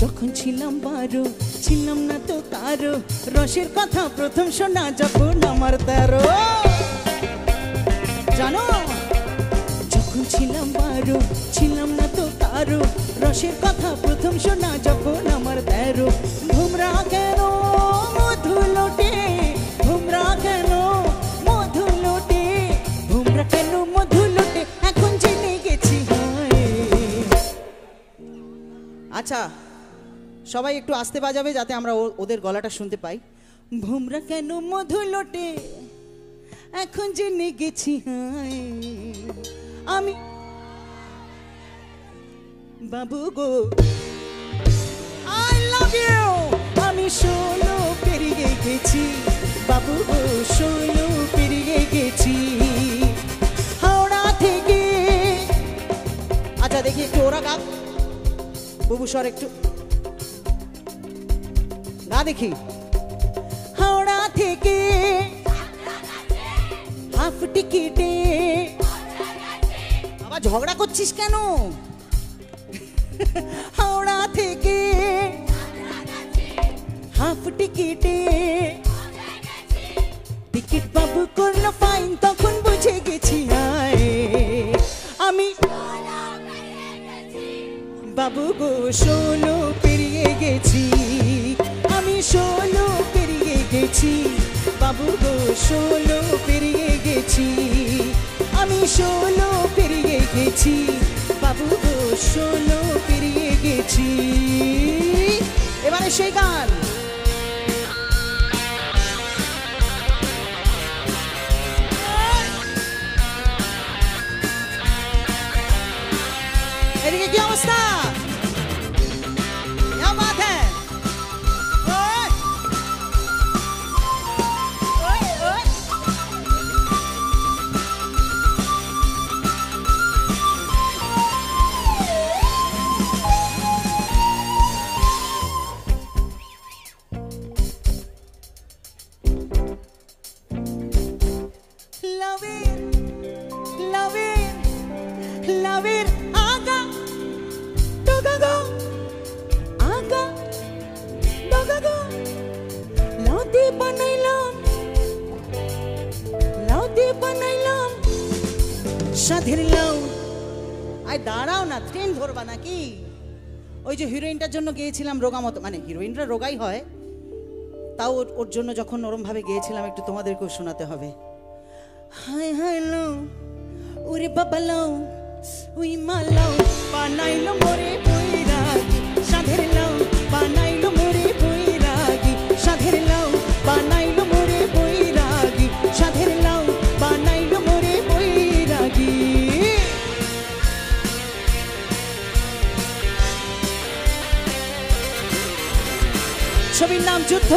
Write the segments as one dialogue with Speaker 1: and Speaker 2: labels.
Speaker 1: যখন ছিলাম বারো ছিলাম না তো কারো, রসের কথা প্রথম শোনা যখন আমার 13। জানো যখন ছিলাম বারো ছিলাম না তো কারো, রসের কথা প্রথম শোনা যখন আমার 13। ভোমরা কেন মধু লোটে, ভোমরা কেন মধু লোটে, ভোমরা কেন মধু লোটে, এখন জেনে গেছি। আচ্ছা সবাই একটু আস্তে বাজাবে যাতে আমরা ওদের গলাটা শুনতে পাই। ভোমরা কেন মধু লোটে, এখন জেনে গেছি আমি বাবু গো, আই লাভ ইউ। আমি 16 পেরিয়ে গেছি বাবু গো, 16 পেরিয়ে গেছি হাওড়া থেকে। আচ্ছা দেখি একটু ওরা গাক, বুবু স্বর একটু গা দেখি। হাওড়া থেকে হাফ টিকিটে, আবার ঝগড়া করছিস কেন? হাওড়া থেকে হাফ টিকিটে, টিকিট বাবু করলো ফাইন, তখন বুঝে গেছি আমি বাবু গো 16 পেরিয়ে গেছি, আমি 16 পেরিয়ে গেছি বাবু গো, 16 পেরিয়ে গেছি, আমি 16 পেরিয়ে গেছি বাবু গো, 16 পেরিয়ে গেছি। এবারে সেই গান। এদিকে কি অবস্থা? সাধের লাউ। আয় দাঁড়াও না, ট্রেন ধরবা নাকি? ওই যে হিরোইনটার জন্য গিয়েছিলাম রোগা মতো, মানে হিরোইনরা রোগাই হয়, তাও ওর জন্য যখন নরম ভাবে গিয়েছিলাম একটু তোমাদেরকেও শোনাতে হবে। হায় হায় লাউ ওরে বাবা লাউ, উই মা লাউ বানাইলো মোরে বৈরাগী, সাধের লাউ বানাইলো মোরে বৈরাগী, সাধের লাউ বানাইলো মোরে বৈরাগী, সাধের লাউ বানাইলো মোরে বৈরাগী। ছবির নাম যুদ্ধ।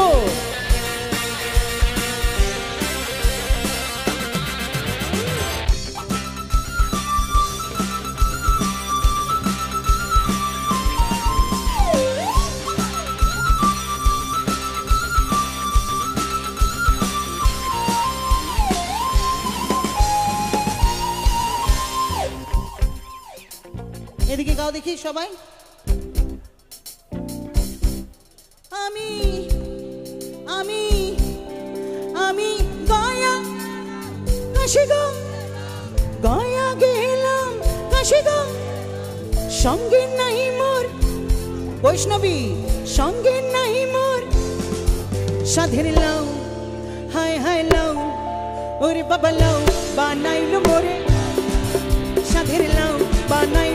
Speaker 1: এদিকে গাও দেখি সবাই। আমি আমি আমি গয়া কাশি গো, গয়া গেলাম কাশি গো, সঙ্গে নাই মোর বৈষ্ণবী, সঙ্গে নাই মোর সাধের লাউ, হায় হায় লাউ ওরে বাবা লাউ বানাইলো মোরে, সাধের লাউ বানাই